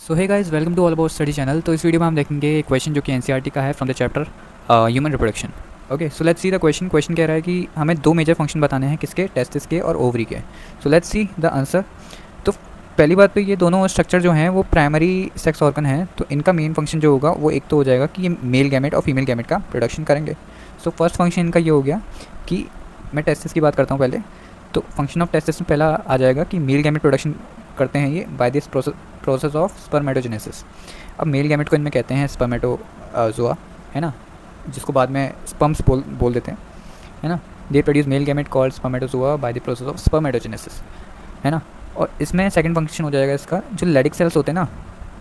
So hey guys, welcome to all about study channel. तो इस video में हम देखेंगे एक क्वेश्चन जो कि एनसीईआरटी का है from the chapter human reproduction. Okay, so let's see the question कह रहा है कि हमें दो मेजर फंक्शन बताने हैं, किसके? टेस्टिस के और ओवरी के। So let's see the answer. तो पहली बात तो ये दोनों स्ट्रक्चर जो हैं वो प्राइमरी सेक्स ऑर्गन हैं, तो इनका मेन फंक्शन जो होगा वो एक तो हो जाएगा कि ये मेल गैमेट और फीमेल गैमेट का प्रोडक्शन करेंगे। सो फर्स्ट फंक्शन इनका ये हो गया कि मैं टेस्टिस की बात करता हूँ पहले। तो फंक्शन ऑफ टेस्टिस में पहला आ जाएगा कि मेल गैमेट प्रोडक्शन करते हैं ये by this process of spermatogenesis. अब मेल गैमेट को इनमें कहते हैं स्पर्मेटोजोआ, है ना, जिसको बाद में स्पर्म्स बोल देते हैं, है ना। They produce male gamete called spermatozoa by the process of spermatogenesis, है ना। और इसमें सेकंड फंक्शन हो जाएगा इसका, जो लेडिक सेल्स होते हैं ना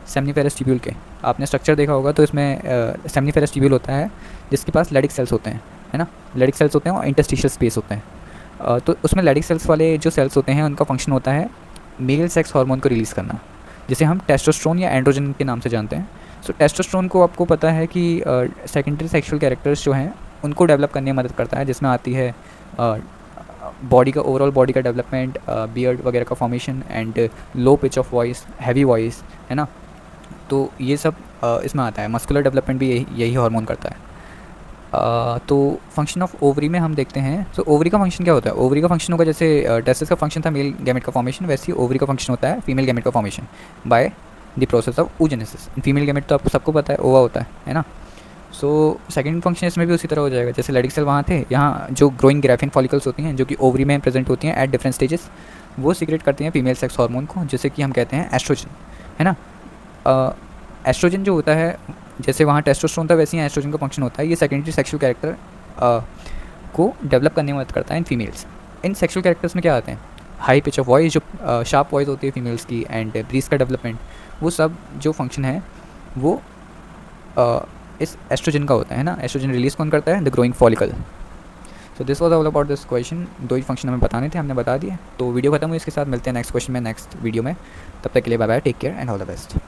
सेमनीफेरस ट्यूब्यूल के, आपने स्ट्रक्चर देखा होगा, तो इसमें सेमनीफेरस ट्यूब्यूल होता है जिसके पास लेडिक सेल्स होते हैं, है ना। लेडिक सेल्स होते हैं और इंटरस्टिशियल स्पेस होते हैं। तो उसमें लेडिक सेल्स वाले जो सेल्स होते हैं उनका फंक्शन होता है मेल सेक्स हार्मोन को रिलीज़ करना, जिसे हम टेस्टोस्टेरोन या एंड्रोजन के नाम से जानते हैं। सो टेस्टोस्टेरोन को आपको पता है कि सेकेंडरी सेक्सुअल कैरेक्टर्स जो हैं उनको डेवलप करने में मदद करता है, जिसमें आती है बॉडी का ओवरऑल बॉडी का डेवलपमेंट, बियर्ड वगैरह का formation and low pitch of voice, heavy voice, है ना। तो ये सब इसमें आता है। मस्कुलर डेवलपमेंट भी यही हार्मोन करता है। तो फंक्शन ऑफ ओवरी में हम देखते हैं। तो ओवरी का फंक्शन क्या होता है? ओवरी का फंक्शन होगा, जैसे टेस्टिस का फंक्शन था मेल गैमेट का फॉर्मेशन, वैसे ही ओवरी का फंक्शन होता है फीमेल गैमेट का formation by the process of oogenesis। Female gamete तो आपको सबको पता है ओवा होता है ना। सो सेकंड फंक्शन इसमें भी उसी तरह हो जाएगा, जैसे लेडिक सेल वहाँ थे, यहाँ जो ग्रोइंग ग्राफिन फॉलिकल्स होती हैं जो कि ओवरी में प्रेजेंट होती हैं एट डिफरेंट स्टेजेस, वो सीक्रेट करती हैं फीमेल सेक्स हार्मोन को, जैसे कि हम कहते हैं एस्ट्रोजन, है ना। एस्ट्रोजन जो होता है, जैसे वहाँ टेस्टोस्टेरोन था वैसे ही एस्ट्रोजन का फंक्शन होता है। ये सेकेंडरी सेक्सुअल कैरेक्टर को डेवलप करने में मदद करता है in females. In sexual characters में क्या आते हैं? हाई पिच ऑफ वॉइस, जो शार्प वॉइस होती है फीमेल्स की, एंड ब्रीज का डेवलपमेंट, वो सब जो फंक्शन है वो इस एस्ट्रोजन का होता है ना। एस्ट्रोजन रिलीज कौन करता है? The growing follicle. So this was all about this question. दो ही फंक्शन हमें बताने थे, हमने बता दिए। तो वीडियो खत्म हुई, इसके साथ मिलते हैं नेक्स्ट क्वेश्चन में, नेक्स्ट वीडियो में। तब तक के लिए bye bye, take care and all the best.